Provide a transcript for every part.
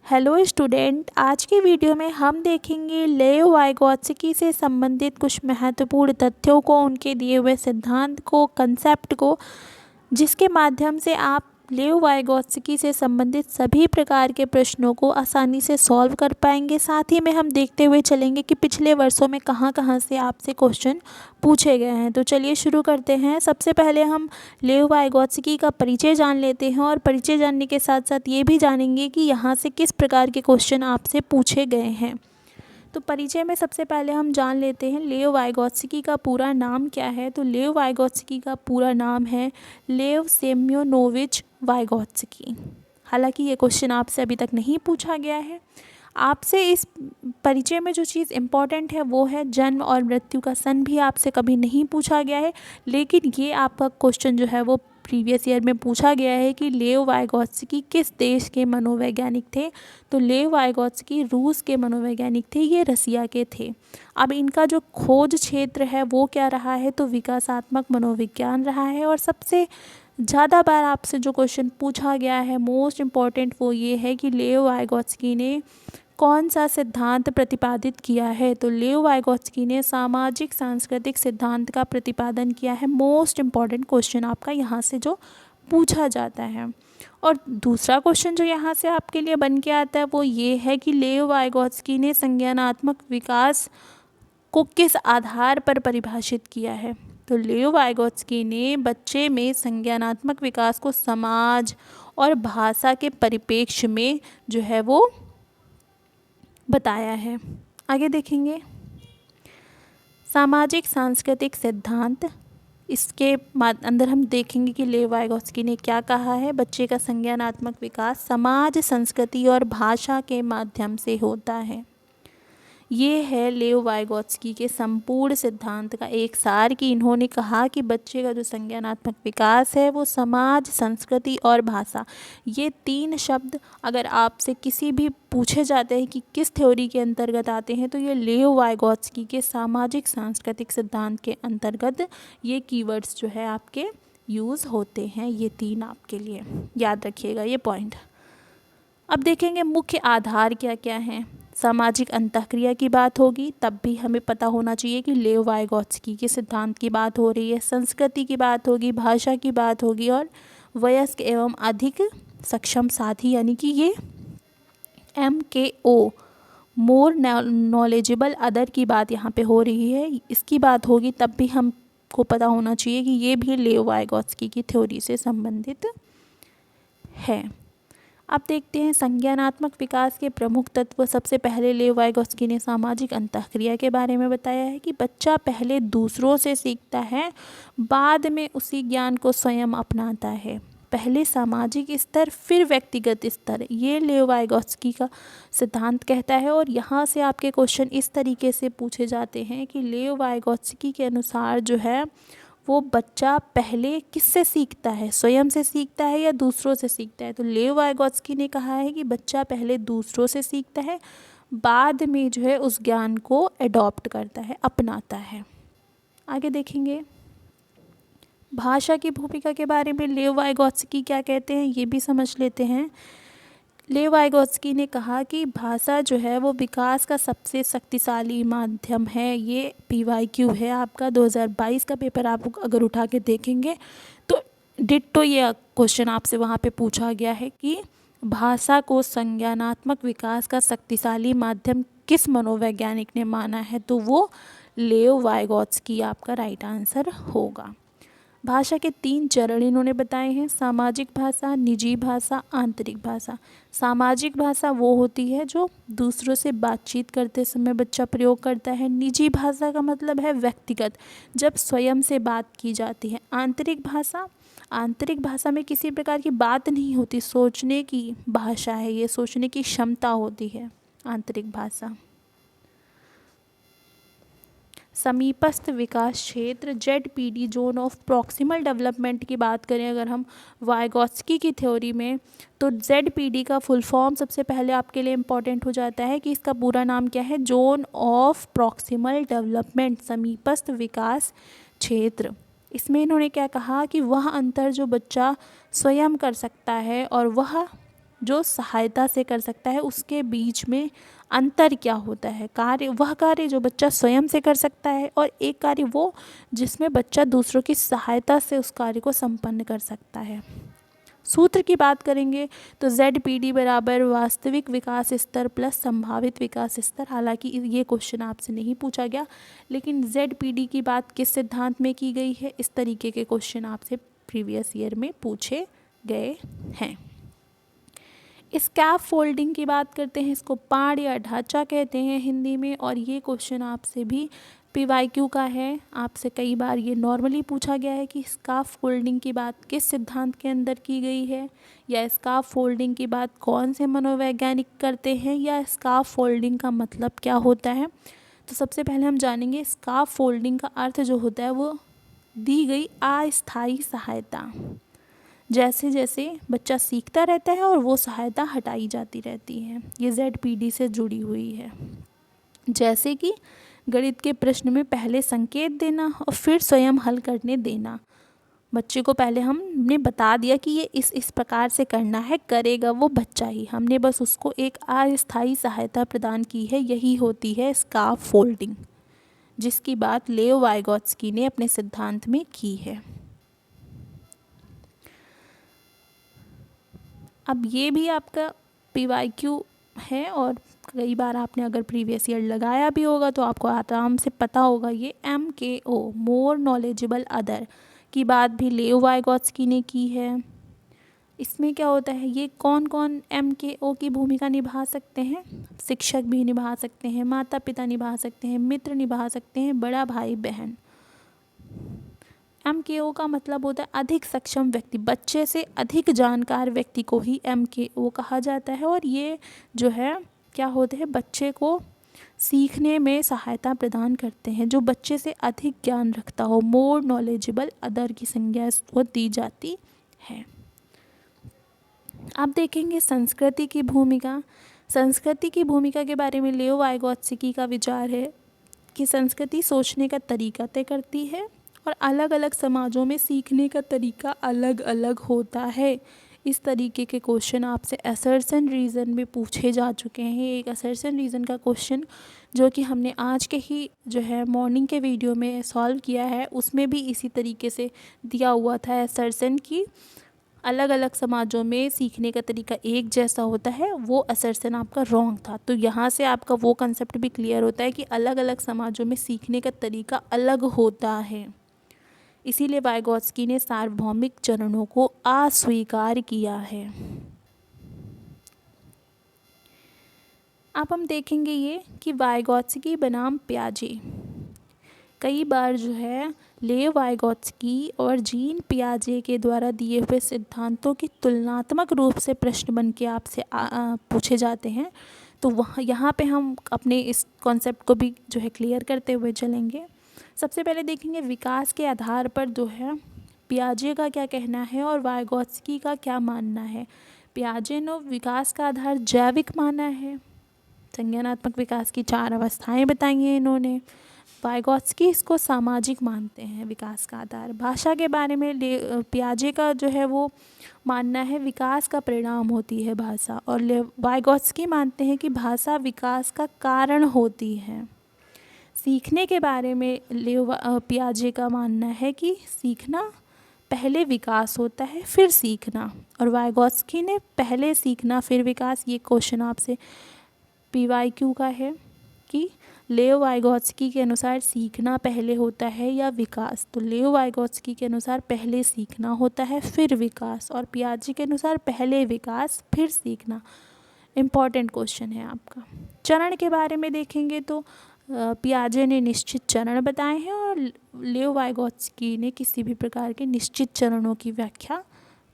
Hello student, आज की video में हम देखेंगे लेव वाइगोत्स्की से संबंधित कुछ महत्वपूर्ण तथ्यों को, उनके दिए हुए सिद्धांत को, कंसेप्ट को, जिसके माध्यम से आप लेव वाइगोत्स्की से संबंधित सभी प्रकार के प्रश्नों को आसानी से सॉल्व कर पाएंगे। साथ ही में हम देखते हुए चलेंगे कि पिछले वर्षों में कहाँ कहाँ से आपसे क्वेश्चन पूछे गए हैं। तो चलिए शुरू करते हैं। सबसे पहले हम लेव वाइगोत्स्की का परिचय जान लेते हैं और परिचय जानने के साथ साथ ये भी जानेंगे कि यहाँ से किस प्रकार के क्वेश्चन आपसे पूछे गए हैं। तो परिचय में सबसे पहले हम जान लेते हैं लेव वाइगोत्स्की का पूरा नाम क्या है। तो लेव वाइगोत्स्की का पूरा नाम है लेव सेम्योनोविच वाइगोत्स्की। हालांकि ये क्वेश्चन आपसे अभी तक नहीं पूछा गया है। आपसे इस परिचय में जो चीज़ इम्पॉर्टेंट है वो है जन्म और मृत्यु का सन भी आपसे कभी नहीं पूछा गया है, लेकिन ये आपका क्वेश्चन जो है वो प्रीवियस ईयर में पूछा गया है कि लेव वाइगोत्स्की किस देश के मनोवैज्ञानिक थे। तो लेव वाइगोत्स्की रूस के मनोवैज्ञानिक थे, ये रसिया के थे। अब इनका जो खोज क्षेत्र है वो क्या रहा है, तो विकासात्मक मनोविज्ञान रहा है। और सबसे ज़्यादा बार आपसे जो क्वेश्चन पूछा गया है मोस्ट इम्पॉर्टेंट वो ये है कि लेव वाइगोत्स्की ने कौन सा सिद्धांत प्रतिपादित किया है। तो लेव वाइगोत्स्की ने सामाजिक सांस्कृतिक सिद्धांत का प्रतिपादन किया है। मोस्ट इम्पॉर्टेंट क्वेश्चन आपका यहाँ से जो पूछा जाता है। और दूसरा क्वेश्चन जो यहाँ से आपके लिए बन के आता है वो ये है कि लेव वाइगोत्स्की ने संज्ञानात्मक विकास को किस आधार पर परिभाषित किया है। तो लेव वाइगोत्स्की ने बच्चे में संज्ञानात्मक विकास को समाज और भाषा के परिप्रेक्ष्य में जो है वो बताया है। आगे देखेंगे सामाजिक सांस्कृतिक सिद्धांत। इसके अंदर हम देखेंगे कि लेव वाइगोत्स्की ने क्या कहा है। बच्चे का संज्ञानात्मक विकास समाज, संस्कृति और भाषा के माध्यम से होता है। ये है लेव वाइगोत्स्की के संपूर्ण सिद्धांत का एक सार कि इन्होंने कहा कि बच्चे का जो संज्ञानात्मक विकास है वो समाज, संस्कृति और भाषा, ये तीन शब्द अगर आपसे किसी भी पूछे जाते हैं कि किस थ्योरी के अंतर्गत आते हैं, तो ये लेव वाइगोत्स्की के सामाजिक सांस्कृतिक सिद्धांत के अंतर्गत ये कीवर्ड्स जो है आपके यूज़ होते हैं। ये तीन आपके लिए याद रखिएगा ये पॉइंट। अब देखेंगे मुख्य आधार क्या क्या हैं। सामाजिक अंतःक्रिया की बात होगी, तब भी हमें पता होना चाहिए कि लेव वाइगोत्स्की के सिद्धांत की बात हो रही है। संस्कृति की बात होगी, भाषा की बात होगी, और वयस्क एवं अधिक सक्षम साथी यानी कि ये MKO मोर नॉलेजेबल अदर की बात यहाँ पे हो रही है, इसकी बात होगी। तब भी हमको पता होना चाहिए कि ये भी लेव वाइगोत्स्की की थ्योरी से संबंधित है। अब देखते हैं संज्ञानात्मक विकास के प्रमुख तत्व। सबसे पहले लेव वाइगोत्स्की ने सामाजिक अंतःक्रिया के बारे में बताया है कि बच्चा पहले दूसरों से सीखता है, बाद में उसी ज्ञान को स्वयं अपनाता है। पहले सामाजिक स्तर फिर व्यक्तिगत स्तर, ये लेव वाइगोत्स्की का सिद्धांत कहता है। और यहाँ से आपके क्वेश्चन इस तरीके से पूछे जाते हैं कि लेव वाइगोत्स्की के अनुसार जो है वो बच्चा पहले किससे सीखता है, स्वयं से सीखता है या दूसरों से सीखता है। तो लेव वाइगोत्स्की ने कहा है कि बच्चा पहले दूसरों से सीखता है, बाद में जो है उस ज्ञान को एडॉप्ट करता है, अपनाता है। आगे देखेंगे भाषा की भूमिका के बारे में लेव वाइगोत्स्की क्या कहते हैं ये भी समझ लेते हैं। लेव वाइगोत्स्की ने कहा कि भाषा जो है वो विकास का सबसे शक्तिशाली माध्यम है। ये PYQ है आपका 2022 का पेपर, आप अगर उठा के देखेंगे तो डिट्टो ये क्वेश्चन आपसे वहाँ पे पूछा गया है कि भाषा को संज्ञानात्मक विकास का शक्तिशाली माध्यम किस मनोवैज्ञानिक ने माना है। तो वो लेव वाइगोत्स्की आपका राइट आंसर होगा। भाषा के 3 चरण इन्होंने बताए हैं, सामाजिक भाषा, निजी भाषा, आंतरिक भाषा। सामाजिक भाषा वो होती है जो दूसरों से बातचीत करते समय बच्चा प्रयोग करता है। निजी भाषा का मतलब है व्यक्तिगत, जब स्वयं से बात की जाती है। आंतरिक भाषा में किसी प्रकार की बात नहीं होती, सोचने की भाषा है, ये सोचने की क्षमता होती है आंतरिक भाषा। समीपस्थ विकास क्षेत्र ZPD zone of proximal development की बात करें अगर हम वाइगोत्स्की की थ्योरी में, तो ZPD का फुल फॉर्म सबसे पहले आपके लिए इम्पॉर्टेंट हो जाता है कि इसका पूरा नाम क्या है, जोन ऑफ प्रॉक्सिमल डेवलपमेंट, समीपस्थ विकास क्षेत्र। इसमें इन्होंने क्या कहा कि वह अंतर जो बच्चा स्वयं कर सकता है और वह जो सहायता से कर सकता है उसके बीच में अंतर क्या होता है। कार्य वह कार्य जो बच्चा स्वयं से कर सकता है और एक कार्य वो जिसमें बच्चा दूसरों की सहायता से उस कार्य को संपन्न कर सकता है। सूत्र की बात करेंगे तो ZPD बराबर वास्तविक विकास स्तर प्लस संभावित विकास स्तर। हालांकि ये क्वेश्चन आपसे नहीं पूछा गया, लेकिन ZPD की बात किस सिद्धांत में की गई है, इस तरीके के क्वेश्चन आपसे प्रीवियस ईयर में पूछे गए हैं। स्कैफ फोल्डिंग की बात करते हैं, इसको पाड़ या ढांचा कहते हैं हिंदी में, और ये क्वेश्चन आपसे भी PYQ का है। आपसे कई बार ये नॉर्मली पूछा गया है कि स्काफ फोल्डिंग की बात किस सिद्धांत के अंदर की गई है, या स्काफ फोल्डिंग की बात कौन से मनोवैज्ञानिक करते हैं, या स्काफ फोल्डिंग का मतलब क्या होता है। तो सबसे पहले हम जानेंगे स्काफ फोल्डिंग का अर्थ जो होता है वो दी गई अस्थायी सहायता। जैसे जैसे बच्चा सीखता रहता है और वो सहायता हटाई जाती रहती है, ये ZPD से जुड़ी हुई है। जैसे कि गणित के प्रश्न में पहले संकेत देना और फिर स्वयं हल करने देना। बच्चे को पहले हमने बता दिया कि ये इस प्रकार से करना है, करेगा वो बच्चा ही, हमने बस उसको एक अस्थायी सहायता प्रदान की है। यही होती है स्काफ फोल्डिंग, जिसकी बात लेओ वाइगोत्स्की ने अपने सिद्धांत में की है। अब ये भी आपका PYQ है, और कई बार आपने अगर प्रीवियस ईयर लगाया भी होगा तो आपको आराम से पता होगा। ये MKO मोर नॉलेजेबल अदर की बात भी लेओ वाइगोत्स्की ने की है। इसमें क्या होता है, ये कौन कौन MKO की भूमिका निभा सकते हैं। शिक्षक भी निभा सकते हैं, माता पिता निभा सकते हैं, मित्र निभा सकते हैं, बड़ा भाई बहन। MKO का मतलब होता है अधिक सक्षम व्यक्ति, बच्चे से अधिक जानकार व्यक्ति को ही MKO कहा जाता है। और ये जो है क्या होते हैं, बच्चे को सीखने में सहायता प्रदान करते हैं, जो बच्चे से अधिक ज्ञान रखता हो। मोर नॉलेजेबल अदर की संज्ञा इसको दी जाती है। अब देखेंगे संस्कृति की भूमिका। संस्कृति की भूमिका के बारे में लेओ वाइगोत्स्की का विचार है कि संस्कृति सोचने का तरीका तय करती है और अलग अलग समाजों में सीखने का तरीका अलग अलग होता है। इस तरीके के क्वेश्चन आपसे असर्शन रीज़न में पूछे जा चुके हैं। एक असर्शन रीज़न का क्वेश्चन जो कि हमने आज के ही जो है मॉर्निंग के वीडियो में सॉल्व किया है, उसमें भी इसी तरीके से दिया हुआ था असर्शन की अलग अलग समाजों में सीखने का तरीका एक जैसा होता है। वो असर्शन आपका रॉन्ग था। तो यहाँ से आपका वो कंसेप्ट भी क्लियर होता है कि अलग अलग समाजों में सीखने का तरीका अलग होता है। इसीलिए वाइगोत्स्की ने सार्वभौमिक चरणों को अस्वीकार किया है। अब हम देखेंगे ये कि वाइगोत्स्की बनाम पियाजे। कई बार जो है लेओ वाइगोत्स्की और जीन पियाजे के द्वारा दिए हुए सिद्धांतों की तुलनात्मक रूप से प्रश्न बन के आपसे पूछे जाते हैं। तो वहाँ यहाँ पे हम अपने इस कॉन्सेप्ट को भी जो है क्लियर करते हुए चलेंगे। सबसे पहले देखेंगे विकास के आधार पर जो है पियाजे का क्या कहना है और वाइगोत्स्की का क्या मानना है। पियाजे ने विकास का आधार जैविक माना है। संज्ञानात्मक विकास की 4 अवस्थाएं बताई हैं इन्होंने। वाइगोत्स्की इसको सामाजिक मानते हैं विकास का आधार। भाषा के बारे में पियाजे का जो है वो मानना है विकास का परिणाम होती है भाषा, और वाइगोत्स्की मानते हैं कि भाषा विकास का कारण होती है। सीखने के बारे में पियाजे का मानना है कि सीखना पहले विकास होता है फिर सीखना, और वाइगोत्स्की ने पहले सीखना फिर विकास। ये क्वेश्चन आपसे PYQ का है कि लेओ वाइगोत्स्की के अनुसार सीखना पहले होता है या विकास। तो लेओ वाइगोत्स्की के अनुसार पहले सीखना होता है फिर विकास, और पियाजे के अनुसार पहले विकास फिर सीखना। इम्पॉर्टेंट क्वेश्चन है आपका। चरण के बारे में देखेंगे तो पियाजे ने निश्चित चरण बताए हैं और लेओ वाइगोत्स्की ने किसी भी प्रकार के निश्चित चरणों की व्याख्या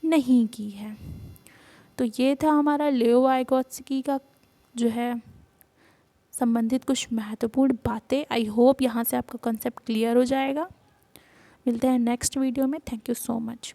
नहीं की है। तो ये था हमारा लेओ वाइगोत्स्की का जो है संबंधित कुछ महत्वपूर्ण बातें। आई होप यहाँ से आपका कॉन्सेप्ट क्लियर हो जाएगा। मिलते हैं नेक्स्ट वीडियो में। Thank you so much.